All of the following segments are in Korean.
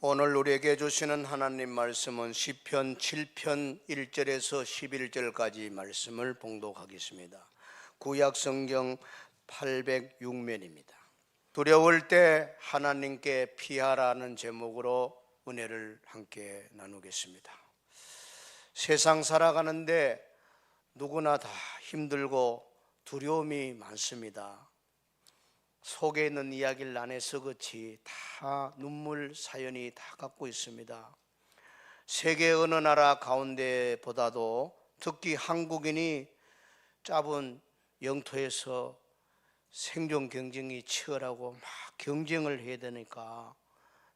오늘 우리에게 주시는 하나님 말씀은 시편 7편 1절에서 11절까지 말씀을 봉독하겠습니다. 구약 성경 806면입니다. 두려울 때 하나님께 피하라는 제목으로 은혜를 함께 나누겠습니다. 세상 살아가는데 누구나 다 힘들고 두려움이 많습니다. 속에 있는 이야기를 안에서 그치 다 눈물 사연이 다 갖고 있습니다. 세계 어느 나라 가운데보다도 특히 한국인이 짧은 영토에서 생존 경쟁이 치열하고 막 경쟁을 해야 되니까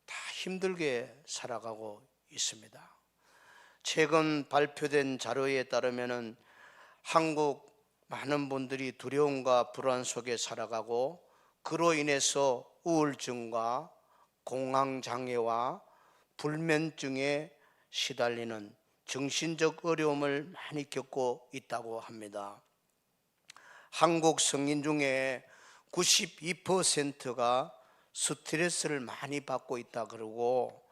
다 힘들게 살아가고 있습니다. 최근 발표된 자료에 따르면 한국 많은 분들이 두려움과 불안 속에 살아가고 그로 인해서 우울증과 공황장애와 불면증에 시달리는 정신적 어려움을 많이 겪고 있다고 합니다. 한국 성인 중에 92%가 스트레스를 많이 받고 있다 그러고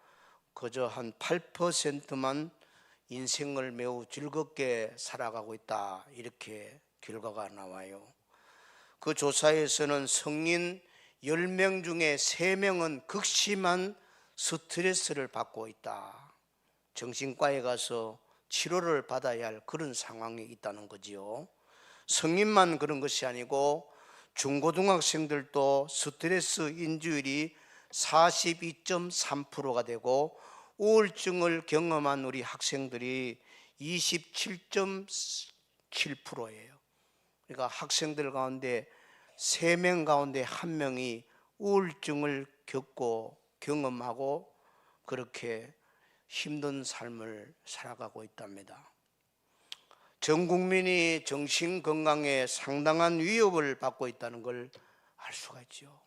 그저 한 8%만 인생을 매우 즐겁게 살아가고 있다, 이렇게 결과가 나와요. 그 조사에서는 성인 10명 중에 3명은 극심한 스트레스를 받고 있다, 정신과에 가서 치료를 받아야 할 그런 상황에 있다는 거지요. 성인만 그런 것이 아니고 중고등학생들도 스트레스 인지율이 42.3%가 되고 우울증을 경험한 우리 학생들이 27.7%예요. 그러니까 학생들 가운데 3명 가운데 1명이 우울증을 겪고 경험하고 그렇게 힘든 삶을 살아가고 있답니다. 전 국민이 정신건강에 상당한 위협을 받고 있다는 걸 알 수가 있죠.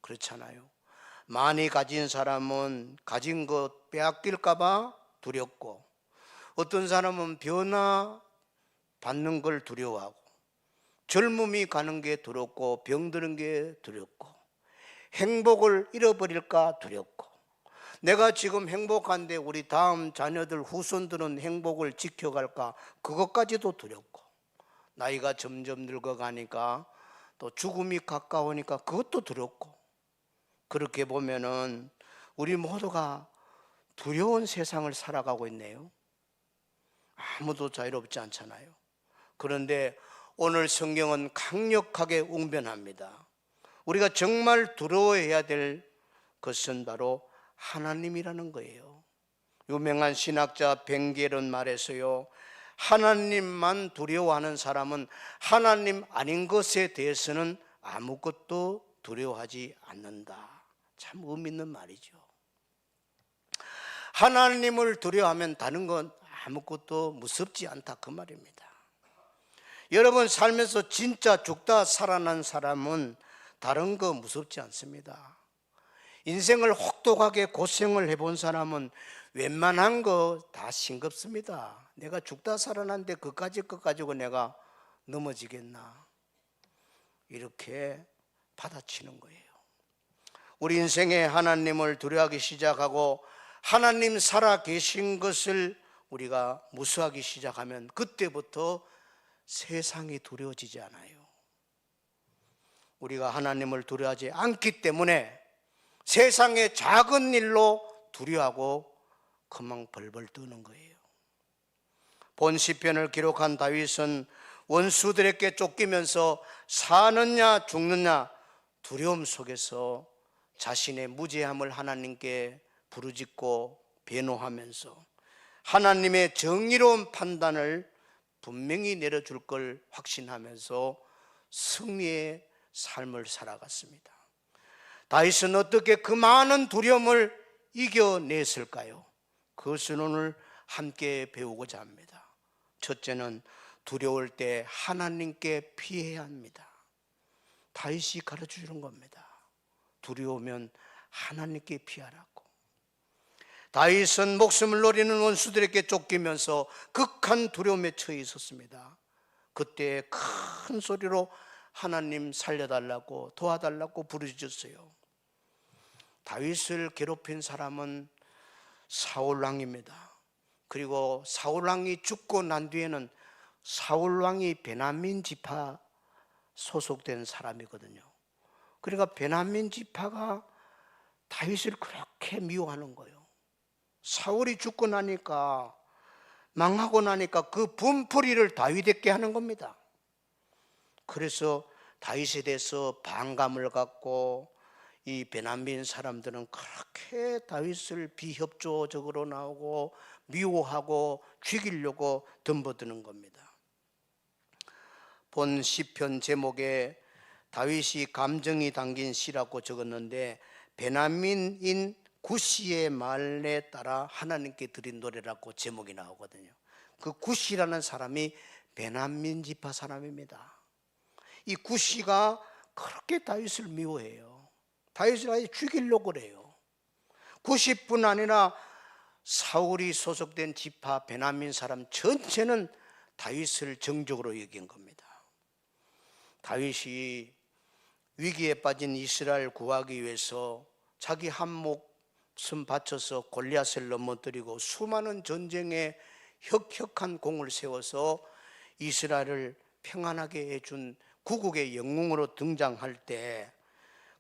그렇잖아요. 많이 가진 사람은 가진 것 빼앗길까 봐 두렵고, 어떤 사람은 변화 받는 걸 두려워하고, 젊음이 가는 게 두렵고, 병드는 게 두렵고, 행복을 잃어버릴까 두렵고, 내가 지금 행복한데 우리 다음 자녀들 후손들은 행복을 지켜갈까, 그것까지도 두렵고, 나이가 점점 늙어가니까 또 죽음이 가까우니까 그것도 두렵고, 그렇게 보면은 우리 모두가 두려운 세상을 살아가고 있네요. 아무도 자유롭지 않잖아요. 그런데 오늘 성경은 강력하게 웅변합니다. 우리가 정말 두려워해야 될 것은 바로 하나님이라는 거예요. 유명한 신학자 벤겔은 말해서요, 하나님만 두려워하는 사람은 하나님 아닌 것에 대해서는 아무것도 두려워하지 않는다. 참 의미 있는 말이죠. 하나님을 두려워하면 다른 건 아무것도 무섭지 않다, 그 말입니다. 여러분 살면서 진짜 죽다 살아난 사람은 다른 거 무섭지 않습니다. 인생을 혹독하게 고생을 해본 사람은 웬만한 거 다 싱겁습니다. 내가 죽다 살아났는데 그까짓 것 가지고 내가 넘어지겠나, 이렇게 받아치는 거예요. 우리 인생에 하나님을 두려워하기 시작하고 하나님 살아 계신 것을 우리가 무수하기 시작하면 그때부터 세상이 두려워지지 않아요. 우리가 하나님을 두려워하지 않기 때문에 세상의 작은 일로 두려워하고 그만 벌벌 떠는 거예요. 본 시편을 기록한 다윗은 원수들에게 쫓기면서 사느냐 죽느냐 두려움 속에서 자신의 무죄함을 하나님께 부르짖고 변호하면서 하나님의 정의로운 판단을 분명히 내려줄 걸 확신하면서 승리의 삶을 살아갔습니다. 다윗은 어떻게 그 많은 두려움을 이겨냈을까요? 그것을 오늘 함께 배우고자 합니다. 첫째는 두려울 때 하나님께 피해야 합니다. 다윗이 가르쳐주는 겁니다. 두려우면 하나님께 피하라고. 다윗은 목숨을 노리는 원수들에게 쫓기면서 극한 두려움에 처해 있었습니다. 그때 큰 소리로 하나님 살려달라고 도와달라고 부르짖었어요. 다윗을 괴롭힌 사람은 사울 왕입니다. 그리고 사울 왕이 죽고 난 뒤에는 사울 왕이 베냐민 지파 소속된 사람이거든요. 그러니까 베냐민 지파가 다윗을 그렇게 미워하는 거예요. 사울이 죽고 나니까, 망하고 나니까 그 분풀이를 다윗에게 하는 겁니다. 그래서 다윗에 대해서 반감을 갖고 이 베냐민 사람들은 그렇게 다윗을 비협조적으로 나오고 미워하고 죽이려고 덤벼드는 겁니다. 본 시편 제목에 다윗이 감정이 담긴 시라고 적었는데, 베냐민인 구시의 말에 따라 하나님께 드린 노래라고 제목이 나오거든요. 그 구시라는 사람이 베냐민 지파 사람입니다. 이 구시가 그렇게 다윗을 미워해요. 다윗을 아예 죽이려고 그래요. 구시뿐 아니라 사울이 소속된 지파 베냐민 사람 전체는 다윗을 정적으로 여긴 겁니다. 다윗이 위기에 빠진 이스라엘 구하기 위해서 자기 한 목숨 바쳐서 골리앗을 넘어뜨리고 수많은 전쟁에 혁혁한 공을 세워서 이스라엘을 평안하게 해준 구국의 영웅으로 등장할 때,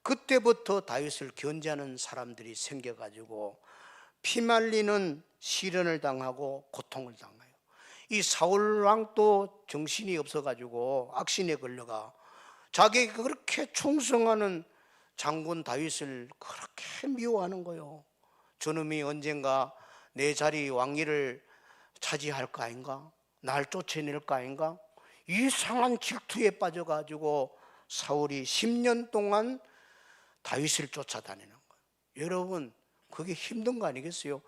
그때부터 다윗을 견제하는 사람들이 생겨가지고 피말리는 시련을 당하고 고통을 당해요. 이 사울 왕도 정신이 없어가지고 악신에 걸려가 자기가 그렇게 충성하는 장군 다윗을 그렇게 미워하는 거예요. 저놈이 언젠가 내 자리 왕위를 차지할까 아닌가, 날 쫓아낼까 아닌가, 이상한 질투에 빠져가지고 사울이 10년 동안 다윗을 쫓아다니는 거예요. 여러분, 그게 힘든 거 아니겠어요?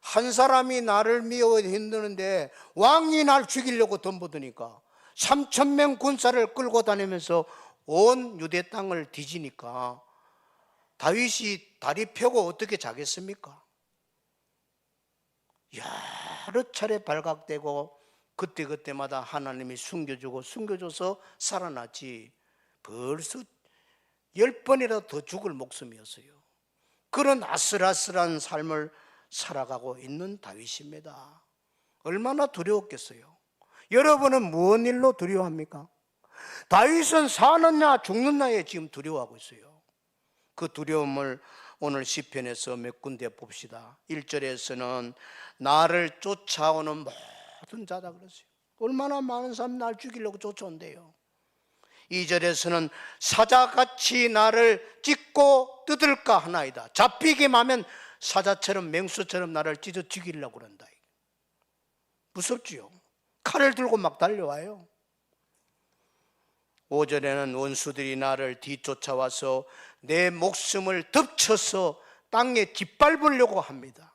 한 사람이 나를 미워 힘드는데 왕이 날 죽이려고 덤벼드니까 3,000명 군사를 끌고 다니면서 온 유대 땅을 뒤지니까 다윗이 다리 펴고 어떻게 자겠습니까? 여러 차례 발각되고 그때그때마다 하나님이 숨겨주고 숨겨줘서 살아났지, 벌써 10번이라도 더 죽을 목숨이었어요. 그런 아슬아슬한 삶을 살아가고 있는 다윗입니다. 얼마나 두려웠겠어요. 여러분은 무슨 일로 두려워합니까? 다윗은 사느냐 죽느냐에 지금 두려워하고 있어요. 그 두려움을 오늘 시편에서 몇 군데 봅시다. 1절에서는 나를 쫓아오는 모든 자다 그랬어요. 얼마나 많은 사람이 날 죽이려고 쫓아온대요. 2절에서는 사자같이 나를 찢고 뜯을까 하나이다. 잡히기만 하면 사자처럼 맹수처럼 나를 찢어 죽이려고 그런다. 무섭지요. 칼을 들고 막 달려와요. 5절에는 원수들이 나를 뒤쫓아와서 내 목숨을 덮쳐서 땅에 짓밟으려고 합니다.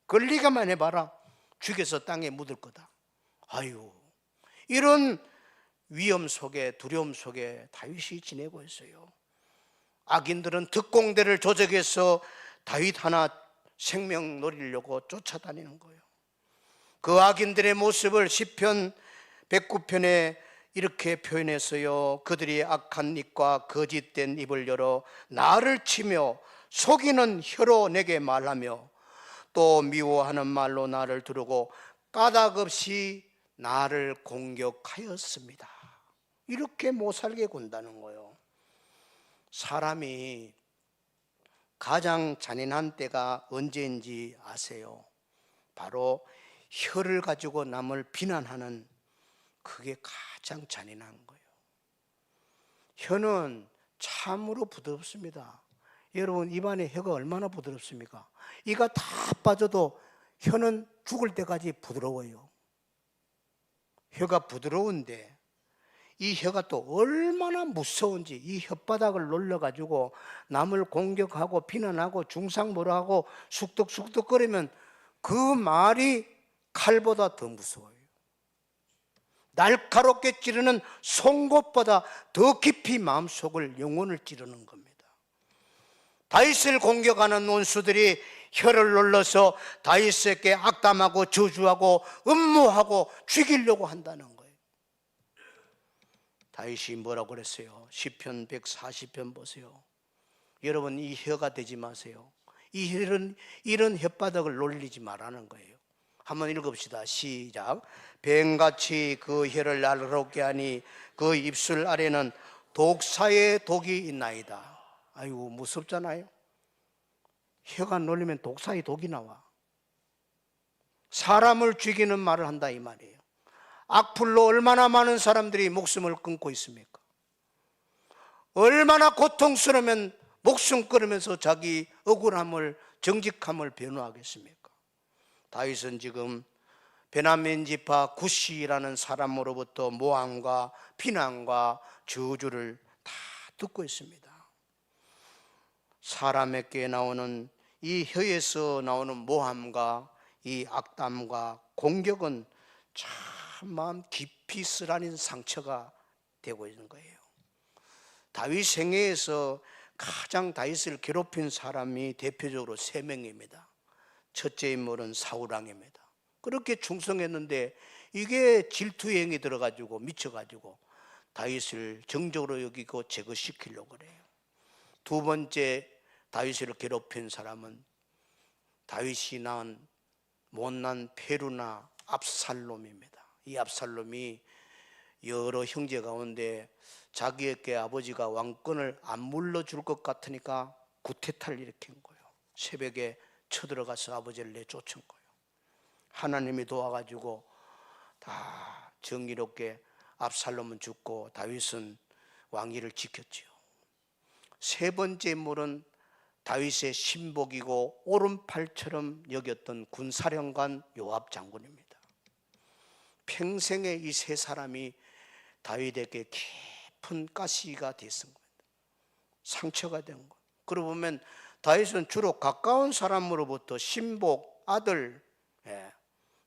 걸리기만 해봐라, 죽여서 땅에 묻을 거다. 아유, 이런 위험 속에, 두려움 속에 다윗이 지내고 있어요. 악인들은 특공대를 조작해서 다윗 하나 생명 노리려고 쫓아다니는 거예요. 그 악인들의 모습을 시편 109편에 이렇게 표현했어요. 그들이 악한 입과 거짓된 입을 열어 나를 치며 속이는 혀로 내게 말하며 또 미워하는 말로 나를 두르고 까닭 없이 나를 공격하였습니다. 이렇게 못 살게 군다는 거예요. 사람이 가장 잔인한 때가 언제인지 아세요? 바로 혀를 가지고 남을 비난하는, 그게 가장 잔인한 거예요. 혀는 참으로 부드럽습니다. 여러분, 입안에 혀가 얼마나 부드럽습니까? 이가 다 빠져도 혀는 죽을 때까지 부드러워요. 혀가 부드러운데 이 혀가 또 얼마나 무서운지, 이 혓바닥을 놀려가지고 남을 공격하고 비난하고 중상모략하고 쑥덕쑥덕거리면 그 말이 칼보다 더 무서워요. 날카롭게 찌르는 송곳보다 더 깊이 마음속을, 영혼을 찌르는 겁니다. 다윗을 공격하는 원수들이 혀를 눌러서 다윗에게 악담하고 저주하고 음모하고 죽이려고 한다는 거예요. 다윗이 뭐라고 그랬어요? 시편 140편 보세요. 여러분, 이 혀가 되지 마세요. 이런 혓바닥을 놀리지 말라는 거예요. 한번 읽읍시다. 시작. 뱀같이 그 혀를 날카롭게 하니 그 입술 아래는 독사의 독이 있나이다. 아이고, 무섭잖아요. 혀가 놀리면 독사의 독이 나와. 사람을 죽이는 말을 한다 이 말이에요. 악플로 얼마나 많은 사람들이 목숨을 끊고 있습니까? 얼마나 고통스러우면 목숨 끊으면서 자기 억울함을, 정직함을 변호하겠습니까? 다윗은 지금 베냐민 지파 구시라는 사람으로부터 모함과 비난과 저주를 다 듣고 있습니다. 사람에게 나오는 이 혀에서 나오는 모함과 이 악담과 공격은 참 마음 깊이 쓰라린 상처가 되고 있는 거예요. 다윗 생애에서 가장 다윗을 괴롭힌 사람이 대표적으로 3명입니다. 첫째 인물은 사울왕입니다. 그렇게 충성했는데 이게 질투행위 들어가지고 미쳐가지고 다윗을 정적으로 여기고 제거시키려고 그래요. 두 번째 다윗을 괴롭힌 사람은 다윗이 낳은 못난 페루나 압살롬입니다. 이 압살롬이 여러 형제 가운데 자기에게 아버지가 왕권을 안 물러줄 것 같으니까 구태타를 일으킨 거예요. 새벽에 쳐들어가서 아버지를 내쫓은 거예요. 하나님이 도와가지고 다 정의롭게 압살롬은 죽고 다윗은 왕위를 지켰지요. 세 번째 인물은 다윗의 신복이고 오른팔처럼 여겼던 군사령관 요압 장군입니다. 평생에 이 세 사람이 다윗에게 깊은 가시가 됐은 겁니다. 상처가 된 거예요. 그러고 보면 다윗은 주로 가까운 사람으로부터 신복, 아들,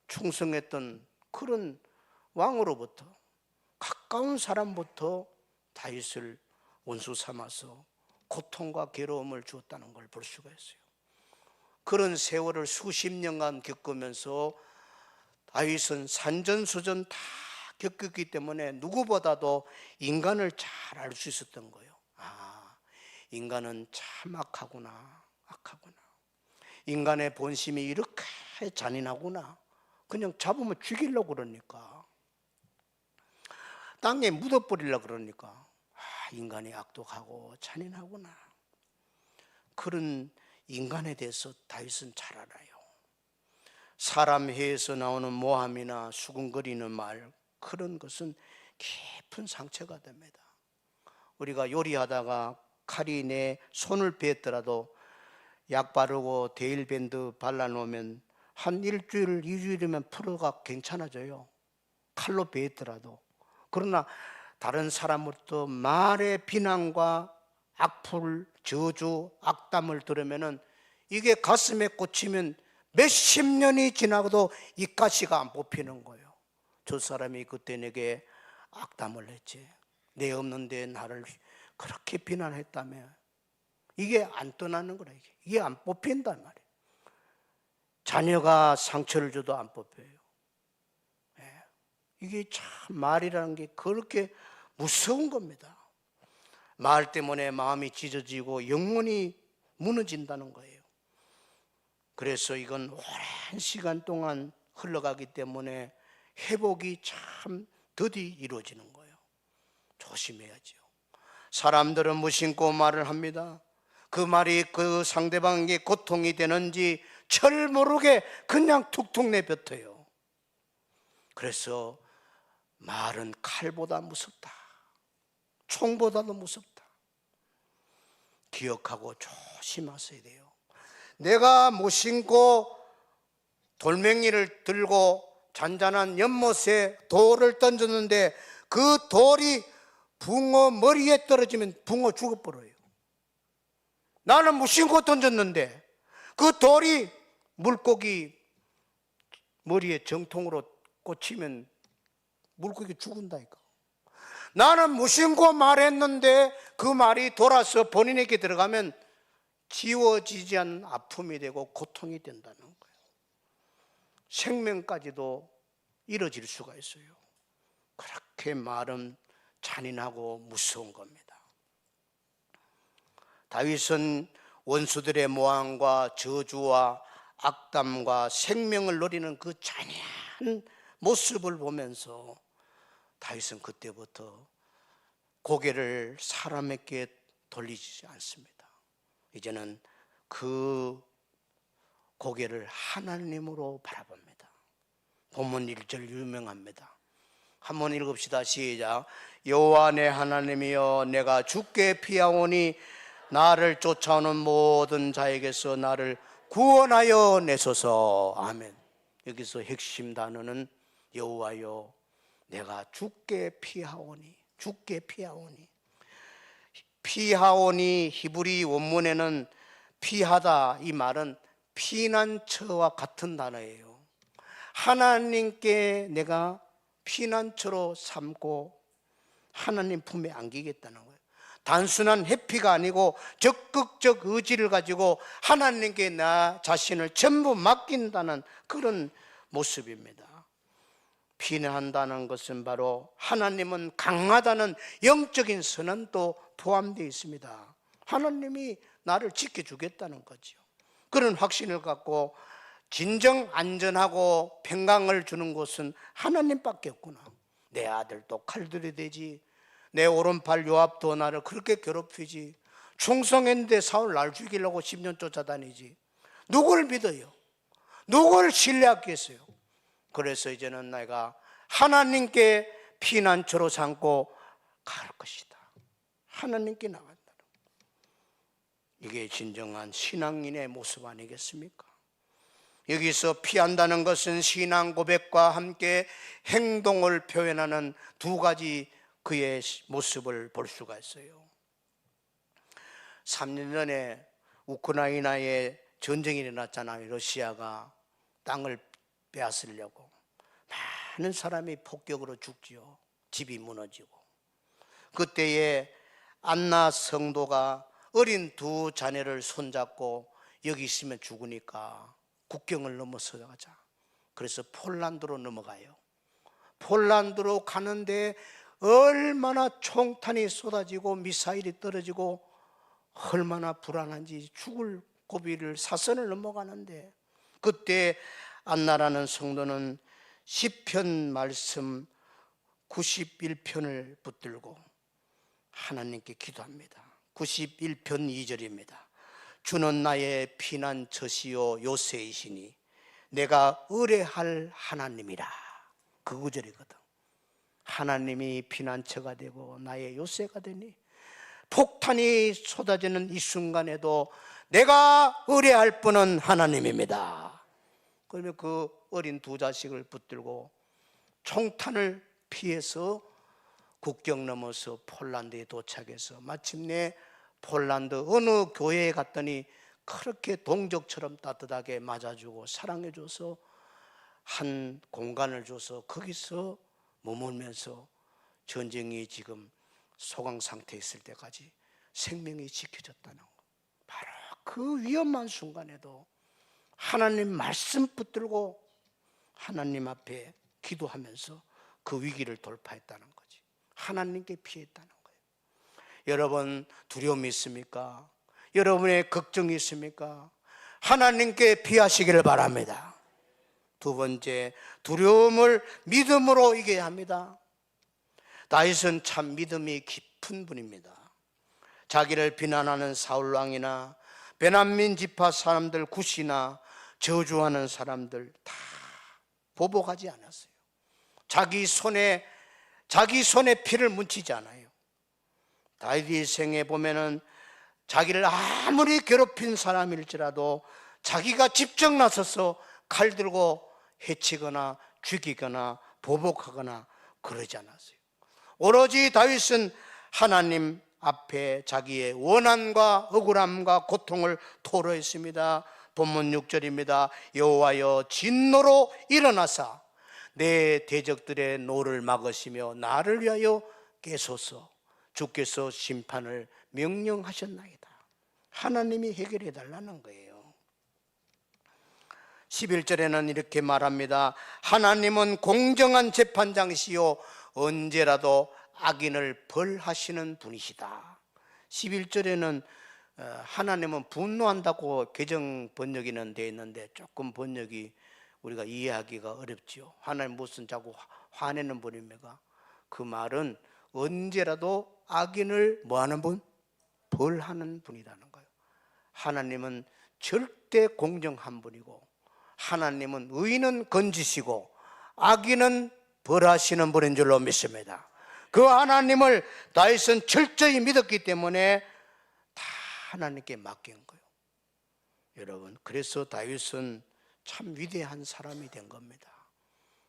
충성했던 그런 왕으로부터, 가까운 사람부터 다윗을 원수 삼아서 고통과 괴로움을 주었다는 걸 볼 수가 있어요. 그런 세월을 수십 년간 겪으면서 다윗은 산전수전 다 겪었기 때문에 누구보다도 인간을 잘 알 수 있었던 거예요. 인간은 참 악하구나. 인간의 본심이 이렇게 잔인하구나. 그냥 잡으면 죽이려고 그러니까, 땅에 묻어버리려고 그러니까 인간이 악독하고 잔인하구나. 그런 인간에 대해서 다윗은 잘 알아요. 사람 혀에서 나오는 모함이나 수군거리는 말, 그런 것은 깊은 상처가 됩니다. 우리가 요리하다가 칼이 내 손을 베었더라도 약 바르고 데일밴드 발라놓으면 한 일주일, 2주일이면 풀어가 괜찮아져요. 칼로 베었더라도. 그러나 다른 사람으로부터 말의 비난과 악플, 저주, 악담을 들으면은 이게 가슴에 꽂히면 몇십 년이 지나고도 이 가시가 안 뽑히는 거예요. 저 사람이 그때 내게 악담을 했지, 내 없는데 나를 그렇게 비난했다며. 이게 안 떠나는 거라. 이게 안 뽑힌단 말이에요. 자녀가 상처를 줘도 안 뽑혀요. 이게 참 말이라는 게 그렇게 무서운 겁니다. 말 때문에 마음이 찢어지고 영혼이 무너진다는 거예요. 그래서 이건 오랜 시간 동안 흘러가기 때문에 회복이 참 더디 이루어지는 거예요. 조심해야죠. 사람들은 무심코 말을 합니다. 그 말이 그 상대방에게 고통이 되는지 철 모르게 그냥 툭툭 내뱉어요. 그래서 말은 칼보다 무섭다. 총보다도 무섭다. 기억하고 조심하셔야 돼요. 내가 무심코 돌멩이를 들고 잔잔한 연못에 돌을 던졌는데 그 돌이 붕어 머리에 떨어지면 붕어 죽어버려요. 나는 무심코 던졌는데 그 돌이 물고기 머리에 정통으로 꽂히면 물고기 죽은다니까. 나는 무심코 말했는데 그 말이 돌아서 본인에게 들어가면 지워지지 않는 아픔이 되고 고통이 된다는 거예요. 생명까지도 잃어질 수가 있어요. 그렇게 말은 잔인하고 무서운 겁니다. 다윗은 원수들의 모함과 저주와 악담과 생명을 노리는 그 잔인한 모습을 보면서 다윗은 그때부터 고개를 사람에게 돌리지 않습니다. 이제는 그 고개를 하나님으로 바라봅니다. 본문 1절 유명합니다. 한번 읽읍시다. 시작. 여호와 내 하나님이여, 내가 주께 피하오니 나를 쫓아오는 모든 자에게서 나를 구원하여 내소서. 아멘. 여기서 핵심 단어는 여호와여, 내가 주께 피하오니. 주께 피하오니. 피하오니 히브리 원문에는 피하다, 이 말은 피난처와 같은 단어예요. 하나님께 내가 피난처로 삼고 하나님 품에 안기겠다는 거예요. 단순한 회피가 아니고 적극적 의지를 가지고 하나님께 나 자신을 전부 맡긴다는 그런 모습입니다. 피난한다는 것은 바로 하나님은 강하다는 영적인 선언도 포함되어 있습니다. 하나님이 나를 지켜주겠다는 거죠. 그런 확신을 갖고 진정 안전하고 평강을 주는 곳은 하나님밖에 없구나. 내 아들도 칼들이 되지, 내 오른팔 요압도 나를 그렇게 괴롭히지, 충성했는데 사울 날 죽이려고 10년 쫓아다니지. 누구를 믿어요? 누구를 신뢰하겠어요? 그래서 이제는 내가 하나님께 피난처로 삼고 갈 것이다. 하나님께 나간다. 이게 진정한 신앙인의 모습 아니겠습니까? 여기서 피한다는 것은 신앙 고백과 함께 행동을 표현하는 두 가지 그의 모습을 볼 수가 있어요. 3년 전에 우크라이나에 전쟁이 일어났잖아요. 러시아가 땅을 빼앗으려고 많은 사람이 폭격으로 죽지요. 집이 무너지고. 그때에 안나 성도가 어린 두 자녀를 손잡고 여기 있으면 죽으니까 국경을 넘어서 가자. 그래서 폴란드로 넘어가요. 폴란드로 가는데 얼마나 총탄이 쏟아지고 미사일이 떨어지고 얼마나 불안한지 죽을 고비를 사선을 넘어가는데, 그때 안나라는 성도는 시편 말씀 91편을 붙들고 하나님께 기도합니다. 91편 2절입니다. 주는 나의 피난처시요 요새이시니 내가 의뢰할 하나님이라. 그 구절이거든. 하나님이 피난처가 되고 나의 요새가 되니 폭탄이 쏟아지는 이 순간에도 내가 의뢰할 분은 하나님입니다. 그러면 그 어린 두 자식을 붙들고 총탄을 피해서 국경 넘어서 폴란드에 도착해서 마침내 폴란드 어느 교회에 갔더니 그렇게 동족처럼 따뜻하게 맞아주고 사랑해줘서 한 공간을 줘서 거기서 머물면서 전쟁이 지금 소강 상태에 있을 때까지 생명이 지켜졌다는 거. 바로 그 위험한 순간에도 하나님 말씀 붙들고 하나님 앞에 기도하면서 그 위기를 돌파했다는 거지. 하나님께 피했다는 거예요. 여러분 두려움이 있습니까? 여러분의 걱정이 있습니까? 하나님께 피하시기를 바랍니다. 두 번째, 두려움을 믿음으로 이겨야 합니다. 다윗은 참 믿음이 깊은 분입니다. 자기를 비난하는 사울왕이나 베냐민 지파 사람들 굿이나 저주하는 사람들 다 보복하지 않았어요. 자기 손에 피를 묻히지 않아요. 다윗의 생에 보면은 자기를 아무리 괴롭힌 사람일지라도 자기가 직접 나서서 칼 들고 해치거나 죽이거나 보복하거나 그러지 않았어요. 오로지 다윗은 하나님 앞에 자기의 원한과 억울함과 고통을 토로했습니다. 본문 6절입니다. 여호와여 진노로 일어나사 내 대적들의 노를 막으시며 나를 위하여 깨소서. 주께서 심판을 명령하셨나이다. 하나님이 해결해 달라는 거예요. 11절에는 이렇게 말합니다. 하나님은 공정한 재판장이시요 언제라도 악인을 벌하시는 분이시다. 11절에는 하나님은 분노한다고 개정 번역에는 되어 있는데 조금 번역이 우리가 이해하기가 어렵지요. 하나님 무슨 자꾸 화내는 분입니까? 그 말은 언제라도 악인을 뭐하는 분? 벌하는 분이라는 거예요. 하나님은 절대 공정한 분이고, 하나님은 의인은 건지시고 악인은 벌하시는 분인 줄로 믿습니다. 그 하나님을 다윗은 철저히 믿었기 때문에 다 하나님께 맡긴 거예요. 여러분, 그래서 다윗은 참 위대한 사람이 된 겁니다.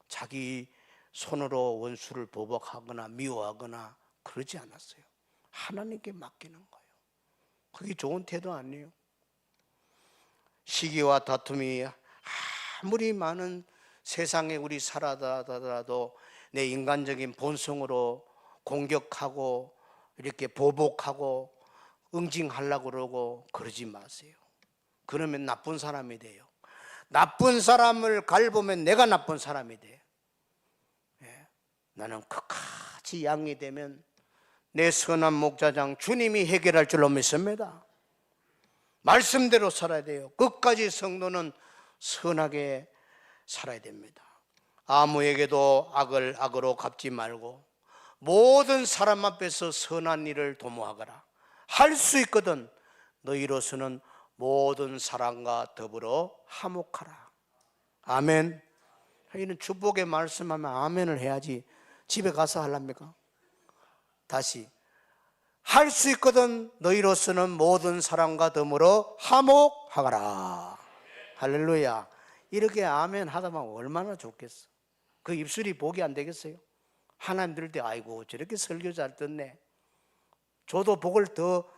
자기 손으로 원수를 보복하거나 미워하거나 그러지 않았어요. 하나님께 맡기는 거예요. 그게 좋은 태도 아니에요? 시기와 다툼이 아무리 많은 세상에 우리 살아가더라도 내 인간적인 본성으로 공격하고 이렇게 보복하고 응징하려고 그러고 그러지 마세요. 그러면 나쁜 사람이 돼요. 나쁜 사람을 갈보면 내가 나쁜 사람이 돼. 나는 끝까지 양이 되면 내 선한 목자장 주님이 해결할 줄로 믿습니다. 말씀대로 살아야 돼요. 끝까지 성도는 선하게 살아야 됩니다. 아무에게도 악을 악으로 갚지 말고 모든 사람 앞에서 선한 일을 도모하거라. 할 수 있거든 너희로서는 모든 사람과 더불어 화목하라. 아멘. 이는 축복의 말씀하면 아멘을 해야지 집에 가서 하랍니까? 다시, 할 수 있거든 너희로서는 모든 사람과 더불어 화목하거라. 할렐루야. 이렇게 아멘 하다 보면 얼마나 좋겠어. 그 입술이 복이 안 되겠어요? 하나님 들을 때 아이고 저렇게 설교 잘 듣네, 저도 복을 더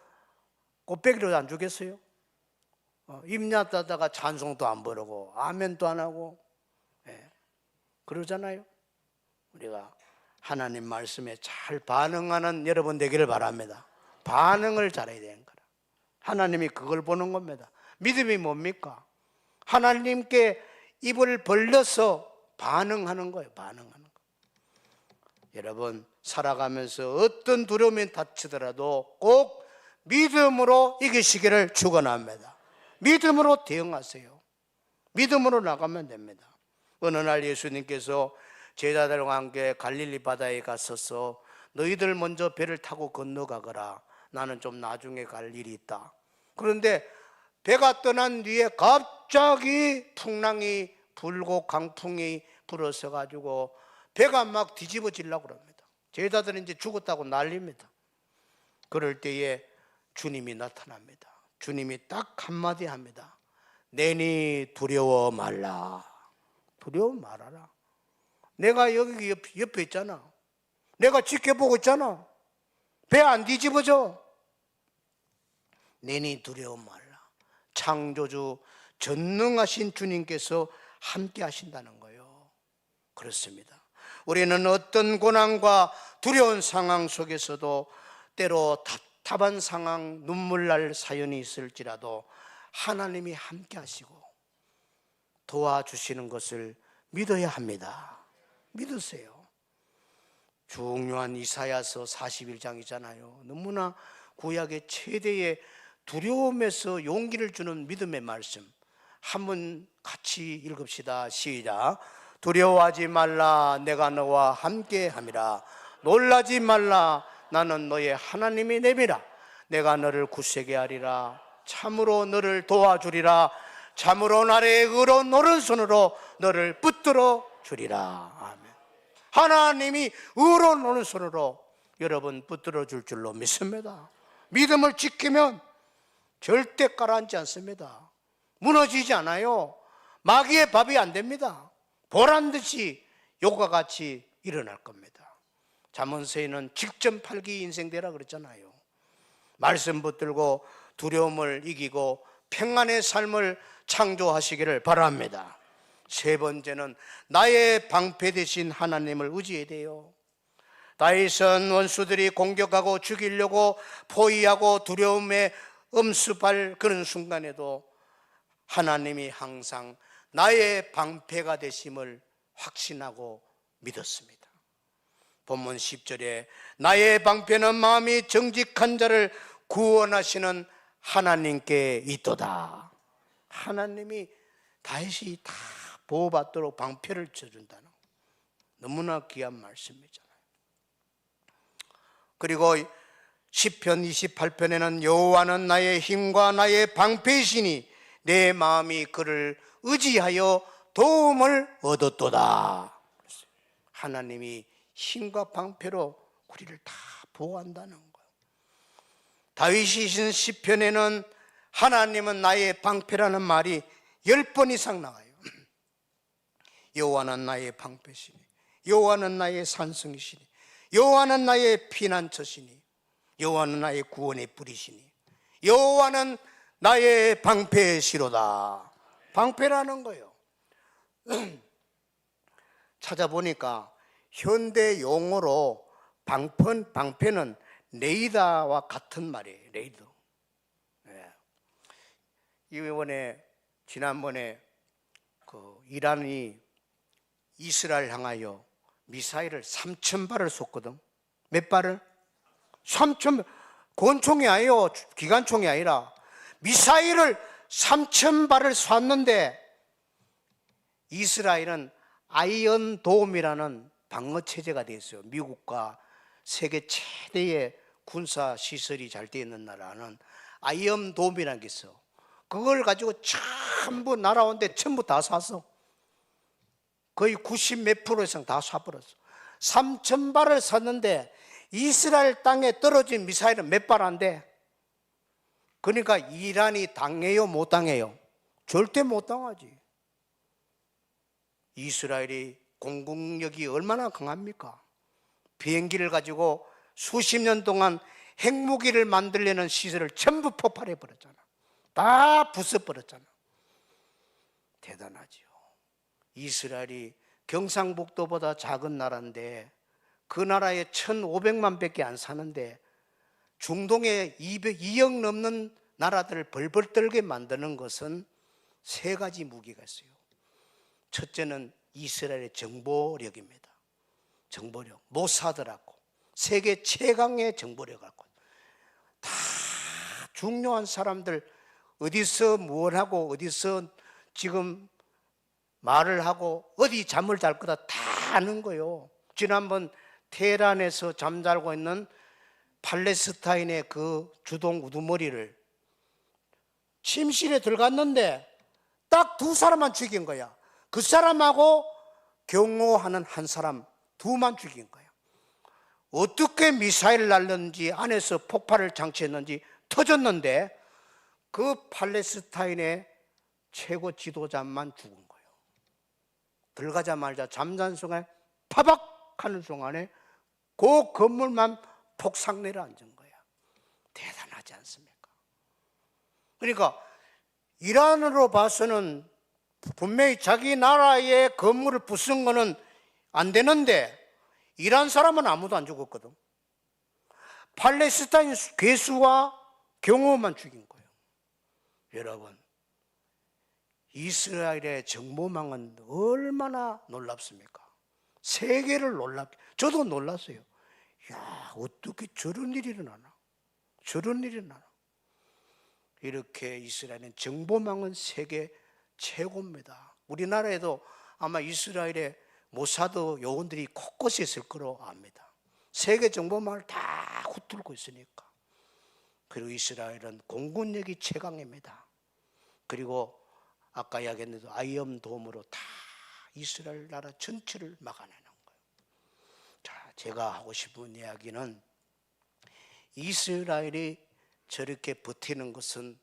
꽃배기로 안 주겠어요? 입냐다다가 찬송도 안 부르고 아멘도 안 하고 그러잖아요. 우리가 하나님 말씀에 잘 반응하는 여러분 되기를 바랍니다. 반응을 잘해야 되는 거라. 하나님이 그걸 보는 겁니다. 믿음이 뭡니까? 하나님께 입을 벌려서 반응하는 거예요. 반응하는 거. 여러분, 살아가면서 어떤 두려움이 닥치더라도 꼭 믿음으로 이기시기를 축원합니다. 믿음으로 대응하세요. 믿음으로 나가면 됩니다. 어느 날 예수님께서 제자들과 함께 갈릴리 바다에 갔어서 너희들 먼저 배를 타고 건너가거라. 나는 좀 나중에 갈 일이 있다. 그런데 배가 떠난 뒤에 갑자기 풍랑이 불고 강풍이 불어서 가지고 배가 막 뒤집어지려고 그럽니다. 제자들은 이제 죽었다고 난립니다. 그럴 때에 주님이 나타납니다. 주님이 딱 한마디 합니다. 내니 두려워 말라. 두려워 말아라. 내가 여기 옆에 있잖아. 내가 지켜보고 있잖아. 배 안 뒤집어져. 내니 두려워 말라. 창조주 전능하신 주님께서 함께 하신다는 거예요. 그렇습니다. 우리는 어떤 고난과 두려운 상황 속에서도 때로 답답한 상황, 눈물 날 사연이 있을지라도 하나님이 함께 하시고 도와주시는 것을 믿어야 합니다. 믿으세요. 중요한 이사야서 41장이잖아요. 너무나 구약의 최대의 두려움에서 용기를 주는 믿음의 말씀. 한번 같이 읽읍시다. 시작. 두려워하지 말라. 내가 너와 함께 함이라. 놀라지 말라. 나는 너의 하나님이 됨이라. 내가 너를 굳세게 하리라. 참으로 너를 도와주리라. 참으로 나의 의로운 오른손으로 너를 붙들어 주리라. 아멘. 하나님이 의로운 오른손으로 여러분 붙들어 줄 줄로 믿습니다. 믿음을 지키면 절대 가라앉지 않습니다. 무너지지 않아요. 마귀의 밥이 안 됩니다. 보란듯이 욕과 같이 일어날 겁니다. 잠언서에는 직전 팔기 인생되라 그랬잖아요. 말씀 붙들고 두려움을 이기고 평안의 삶을 창조하시기를 바랍니다. 세 번째는 나의 방패 되신 하나님을 의지해야 돼요. 다윗은 원수들이 공격하고 죽이려고 포위하고 두려움에 엄습할 그런 순간에도 하나님이 항상 나의 방패가 되심을 확신하고 믿었습니다. 본문 10절에 나의 방패는 마음이 정직한 자를 구원하시는 하나님께 있도다. 하나님이 다윗이 다 보호받도록 방패를 쳐준다는, 너무나 귀한 말씀이잖아요. 그리고 시편 28편에는 여호와는 나의 힘과 나의 방패이시니 내 마음이 그를 의지하여 도움을 얻었도다. 하나님이 힘과 방패로 우리를 다 보호한다는 거예요. 다윗이 쓴 시편에는 하나님은 나의 방패라는 말이 10번 이상 나와요. 여호와는 나의 방패시니, 여호와는 나의 산성이시니, 여호와는 나의 피난처시니, 여호와는 나의 구원의 뿌리시니, 여호와는 나의 방패시로다. 방패라는 거예요. 찾아보니까 현대 용어로 방패는 레이더와 같은 말이에요. 레이더. 이번에 지난번에 이란이 이스라엘 향하여 미사일을 3,000발을 쏘거든. 몇 발을? 3,000발. 권총이 아니요, 기관총이 아니라 미사일을 3,000발을 쐈는데 이스라엘은 아이언돔이라는 방어 체제가 되어 있어요. 미국과 세계 최대의 군사 시설이 잘 되어 있는 나라는 아이언돔이라는 게 있어. 그걸 가지고 전부 날아오는데 전부 다 쐈어. 거의 90몇 프로 이상 다 쏴버렸어. 3,000발을 쐈는데 이스라엘 땅에 떨어진 미사일은 몇 발 안 돼. 그러니까 이란이 당해요, 못 당해요? 절대 못 당하지. 이스라엘이 공격력이 얼마나 강합니까? 비행기를 가지고 수십 년 동안 핵무기를 만들려는 시설을 전부 폭발해 버렸잖아. 다 부숴버렸잖아. 대단하죠. 이스라엘이 경상북도보다 작은 나라인데 그 나라에 1,500만 밖에 안 사는데 중동에 2억 넘는 나라들을 벌벌 떨게 만드는 것은 세 가지 무기가 있어요. 첫째는 이스라엘의 정보력입니다. 정보력. 모사드라고 세계 최강의 정보력을 갖고 다 중요한 사람들 어디서 뭘 하고 어디서 지금 말을 하고 어디 잠을 잘 거다 다 아는 거예요. 지난번 테헤란에서 잠자고 있는 팔레스타인의 그 주동 우두머리를 침실에 들어갔는데 딱 두 사람만 죽인 거야. 그 사람하고 경호하는 한 사람 두만 죽인 거야. 어떻게 미사일을 날렸는지 안에서 폭발을 장치했는지 터졌는데 그 팔레스타인의 최고 지도자만 죽은 거예요. 들어가자마자 잠잔 순간에 파박 하는 순간에 그 건물만 폭삭 내려앉은 거야. 대단하지 않습니까? 그러니까 이란으로 봐서는 분명히 자기 나라의 건물을 부순 거는 안 되는데 이란 사람은 아무도 안 죽었거든. 팔레스타인 괴수와 경호만 죽인 거예요. 여러분, 이스라엘의 정보망은 얼마나 놀랍습니까? 세계를 저도 놀랐어요. 야, 어떻게 저런 일이 일어나나? 저런 일이 일어나나? 이렇게 이스라엘은 정보망은 세계 최고입니다. 우리나라에도 아마 이스라엘의 모사드 요원들이 곳곳에 있을 거로 압니다. 세계 정보망을 다 훑뚫고 있으니까. 그리고 이스라엘은 공군력이 최강입니다. 그리고 아까 이야기했는데 아이언돔으로 다 이스라엘 나라 전체를 막아내는 거예요. 자, 제가 하고 싶은 이야기는 이스라엘이 저렇게 버티는 것은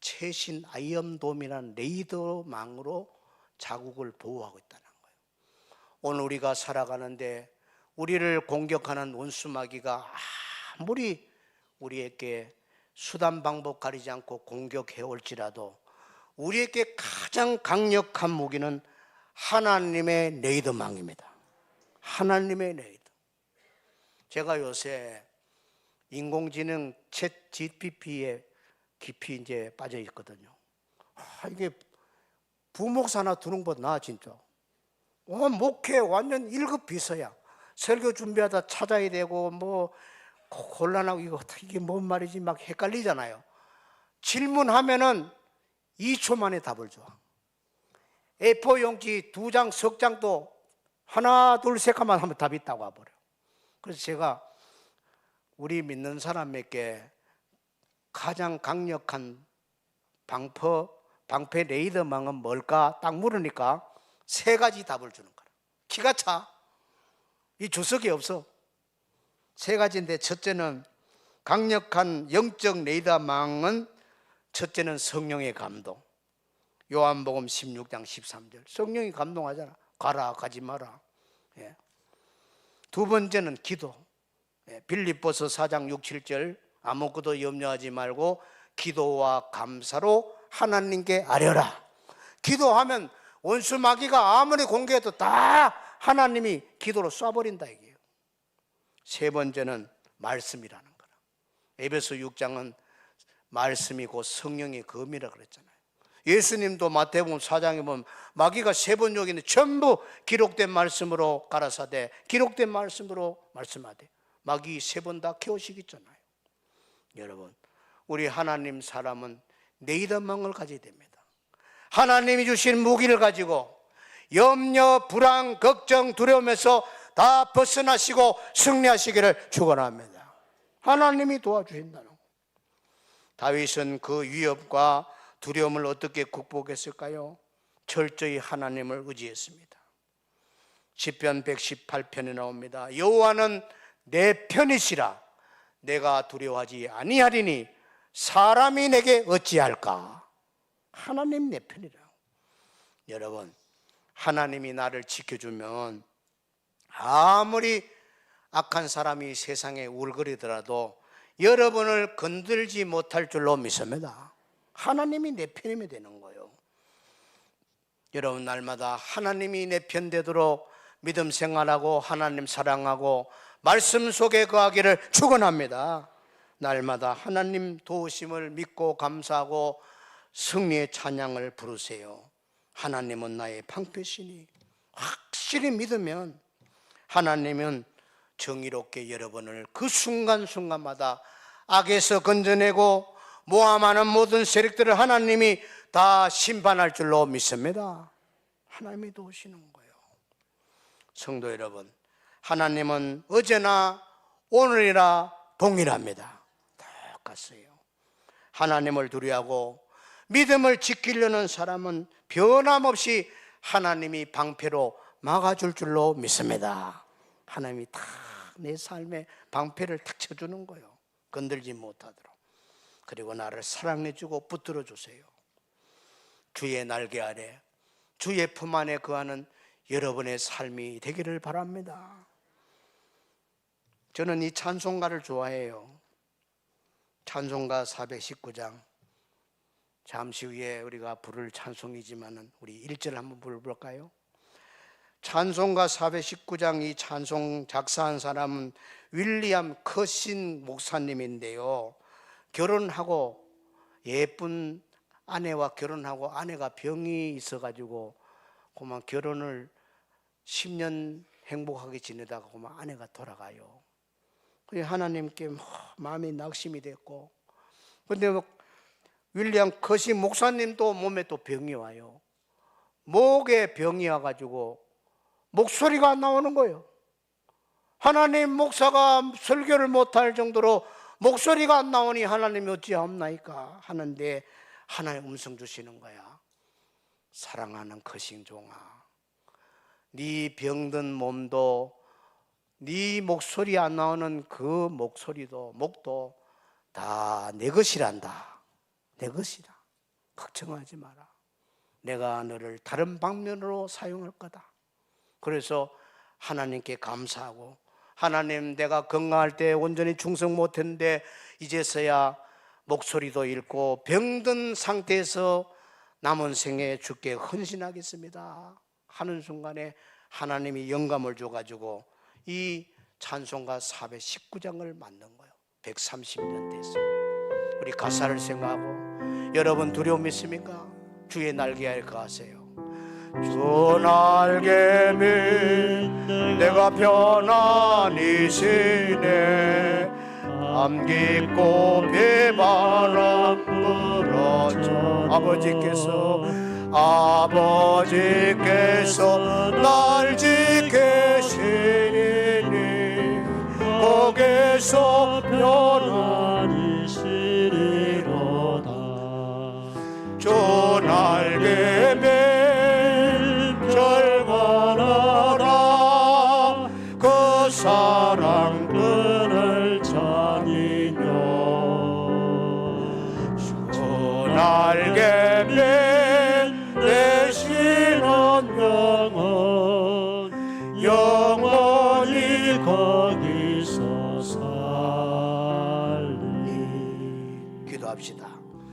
최신 아이언돔이라는 레이더망으로 자국을 보호하고 있다는 거예요. 오늘 우리가 살아가는데 우리를 공격하는 원수마귀가 아무리 우리에게 수단 방법 가리지 않고 공격해 올지라도 우리에게 가장 강력한 무기는 하나님의 레이더망입니다. 하나님의 레이더. 제가 요새 인공지능 챗 GPT에 깊이 이제 빠져 있거든요. 이게 부목사나 두는 것보다 나아 진짜. 목회 완전 1급 비서야. 설교 준비하다 찾아야 되고 뭐 곤란하고 이게 뭔 말이지 막 헷갈리잖아요. 질문하면은 2초 만에 답을 줘. A4 용지 2장, 석 장도 하나, 둘, 셋 하면 답이 있다고 와버려. 그래서 제가 우리 믿는 사람에게 가장 강력한 방패 레이더망은 뭘까? 딱 물으니까 3가지 답을 주는 거야. 기가 차. 이 주석이 없어. 3가지인데 첫째는 강력한 영적 레이더망은 첫째는 성령의 감동. 요한복음 16장 13절. 성령이 감동하잖아. 가라, 가지 마라. 예. 두 번째는 기도. 예. 빌립보서 4장 6, 7절. 아무것도 염려하지 말고 기도와 감사로 하나님께 아뢰라. 기도하면 원수 마귀가 아무리 공격해도 다 하나님이 기도로 쏴버린다 이게요. 세 번째는 말씀이라는 거라. 에베소 6장은 말씀이 곧 성령의 검이라 그랬잖아요. 예수님도 마태복음 4장에 보면 마귀가 3번 욕인데 전부 기록된 말씀으로 가라사대, 기록된 말씀으로 말씀하되 마귀 3번 다 깨우시겠잖아요. 여러분, 우리 하나님 사람은 레이더망을 가져야 됩니다. 하나님이 주신 무기를 가지고 염려, 불안, 걱정, 두려움에서 다 벗어나시고 승리하시기를 축원합니다. 하나님이 도와주신다는 거. 다윗은 그 위협과 두려움을 어떻게 극복했을까요? 철저히 하나님을 의지했습니다. 시편 118편에 나옵니다. 여호와는 내 편이시라. 내가 두려워하지 아니하리니 사람이 내게 어찌할까? 하나님 내 편이라. 여러분, 하나님이 나를 지켜주면 아무리 악한 사람이 세상에 울거리더라도 여러분을 건들지 못할 줄로 믿습니다. 하나님이 내 편이면 되는 거예요. 여러분, 날마다 하나님이 내 편 되도록 믿음 생활하고 하나님 사랑하고 말씀 속에 거하기를 축원합니다. 날마다 하나님 도우심을 믿고 감사하고 승리의 찬양을 부르세요. 하나님은 나의 방패시니. 확실히 믿으면 하나님은 정의롭게 여러분을 그 순간순간마다 악에서 건져내고 모함하는 모든 세력들을 하나님이 다 심판할 줄로 믿습니다. 하나님이 도우시는 거예요. 성도 여러분, 하나님은 어제나 오늘이나 동일합니다. 똑같아요. 하나님을 두려워하고 믿음을 지키려는 사람은 변함없이 하나님이 방패로 막아줄 줄로 믿습니다. 하나님이 다 내 삶에 방패를 탁 쳐주는 거예요. 건들지 못하도록. 그리고 나를 사랑해주고 붙들어 주세요. 주의 날개 아래, 주의 품 안에 거하는 여러분의 삶이 되기를 바랍니다. 저는 이 찬송가를 좋아해요. 찬송가 419장. 잠시 후에 우리가 부를 찬송이지만은 우리 1절 한번 불러볼까요? 찬송가 419장 이 찬송 작사한 사람은 윌리엄 커신 목사님인데요. 결혼하고 예쁜 아내와 결혼하고 아내가 병이 있어가지고 그만 결혼을 10년 행복하게 지내다가 그만 아내가 돌아가요. 하나님께 마음이 낙심이 됐고, 근데 윌리엄 커신 목사님도 몸에 또 병이 와요. 목에 병이 와가지고 목소리가 안 나오는 거예요. 하나님, 목사가 설교를 못할 정도로 목소리가 안 나오니 하나님이 어찌하옵나이까 하는데 하나의 음성 주시는 거야. 사랑하는 커싱종아, 네 병든 몸도 네 목소리 안 나오는 그 목소리도 목도 다 내 것이란다. 내 것이다. 걱정하지 마라. 내가 너를 다른 방면으로 사용할 거다. 그래서 하나님께 감사하고, 하나님, 내가 건강할 때 온전히 충성 못했는데 이제서야 목소리도 잃고 병든 상태에서 남은 생에 주께 헌신하겠습니다 하는 순간에 하나님이 영감을 줘가지고 이 찬송가 419장을 만든 거예요. 130년 됐어요. 우리 가사를 생각하고, 여러분 두려움 있습니까? 주의 날개에 거하세요. 주 날개 밑 내가 편안히 쉬네. 땀 깊고 배바람 불어줘 아버지께서 날 지키시리니 거기서 편안히 쉬리로다 주 날개 매일 절반하라 그 사랑 그늘 찬이며 주 날개